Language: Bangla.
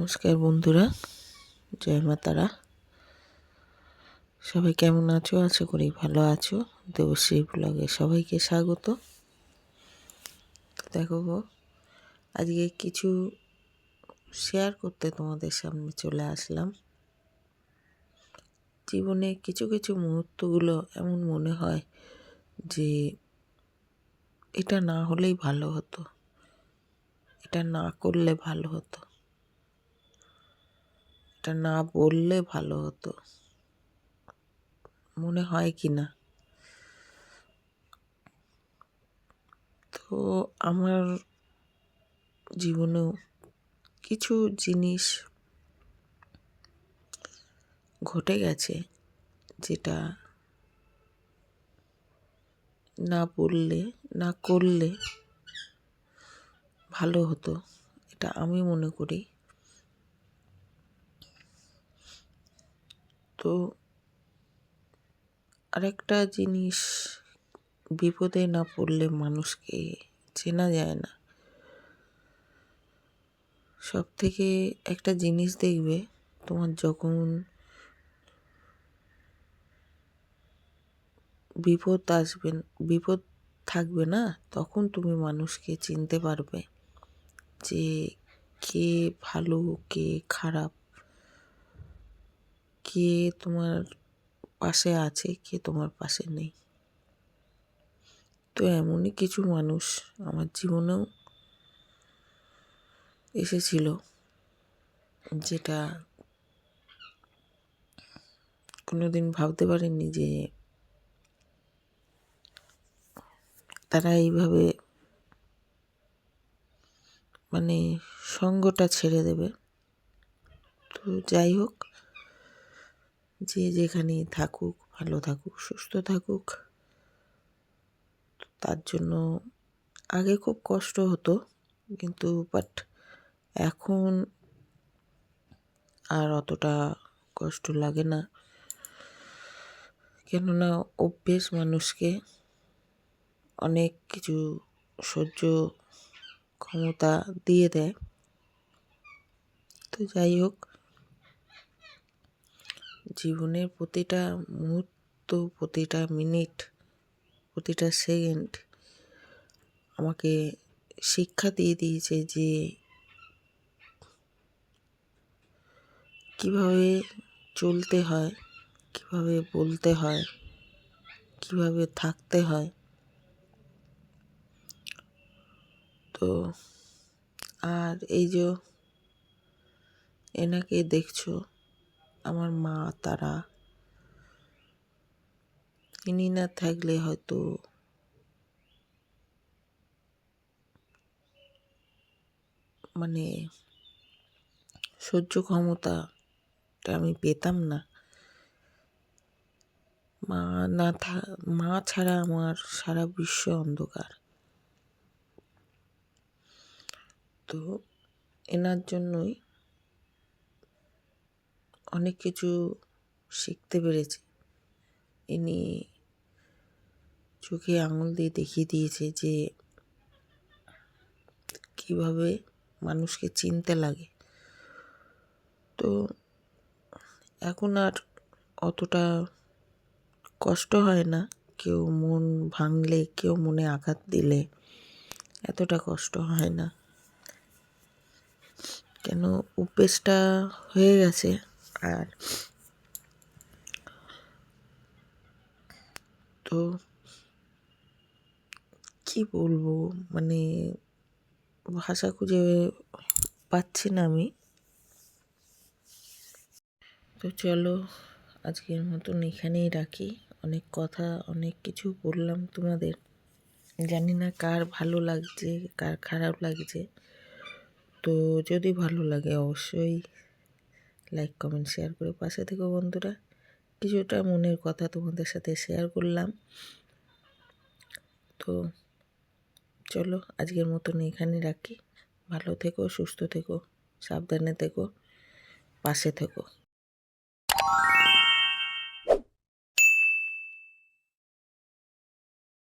নমস্কার বন্ধুরা, জয় মা তারা। সবাই কেমন আছো? আশা করি ভালো আছো। দেবশ্রী ব্লগে সবাইকে স্বাগত। দেখো গো, আজকে কিছু শেয়ার করতে তোমাদের সামনে চলে আসলাম। জীবনে কিছু কিছু মুহূর্তগুলো এমন মনে হয় যে এটা না হলেই ভালো হতো, এটা না করলে ভালো হতো, এটা না বললে ভালো হতো। মনে হয় কি না? তো আমার জীবনেও কিছু জিনিস ঘটে গেছে যেটা না বললে না করলে ভালো হতো, এটা আমি মনে করি। তো আরেকটা জিনিস, বিপদে না পড়লে মানুষকে চেনা যায় না। সব থেকে একটা জিনিস দেখবে, তোমার যখন বিপদ থাকবে না, তখন তুমি মানুষকে চিনতে পারবে যে কে ভালো কে খারাপ, কে তোমার পাশে আছে কে তোমার পাশে নেই। তো এমনই কিছু মানুষ আমার জীবনেও এসেছিল, যেটা কোনোদিন ভাবতে পারিনি যে তারা এইভাবে সঙ্গটা ছেড়ে দেবে। তো যাই হোক, যে যেখানেই থাকুক, ভালো থাকুক, সুস্থ থাকুক। তার জন্য আগে খুব কষ্ট হতো, কিন্তু এখন আর অতটা কষ্ট লাগে না। কেননা অভ্যেস মানুষকে অনেক কিছু সহ্য ক্ষমতা দিয়ে দেয়। তো যাই হোক, জীবনের প্রতিটা মুহূর্ত, প্রতিটা মিনিট, প্রতিটা সেকেন্ড আমাকে শিক্ষা দিয়ে দিয়েছে যে কিভাবে চলতে হয়, কিভাবে বলতে হয়, কিভাবে থাকতে হয়। তো আর এই যে এনাকে দেখছো, আমার মা তারা, ইনি না থাকলে হয়তো সহ্য ক্ষমতাটা আমি পেতাম না। মা ছাড়া আমার সারা বিশ্ব অন্ধকার। তো এনার জন্যই অনেক কিছু শিখতে পেরেছি। ইনি চোখে আঙুল দিয়ে দেখিয়ে দিয়েছে যে কিভাবে মানুষকে চিনতে লাগে। তো এখন আর অতটা কষ্ট হয় না। কেউ মন ভাঙলে, কেউ মনে আঘাত দিলে এতটা কষ্ট হয় না, কেন অভ্যেসটা হয়ে গেছে। আর তো কি বলবো, ভাষা খুঁজে পাচ্ছি না আমি। তো চলো, আজকের মতন এখানেই রাখি। অনেক কথা, অনেক কিছু বললাম তোমাদের। জানি না কার ভালো লাগছে, কার খারাপ লাগছে। তো যদি ভালো লাগে অবশ্যই লাইক, কমেন্ট, শেয়ার করে পাশে থেকো বন্ধুরা। কিছুটা মনের কথা তোমাদের সাথে শেয়ার করলাম। তো চলো, আজকের মতন এখানে রাখি। ভালো থেকো, সুস্থ থেকো, সাবধানে থেকো, পাশে থেকো।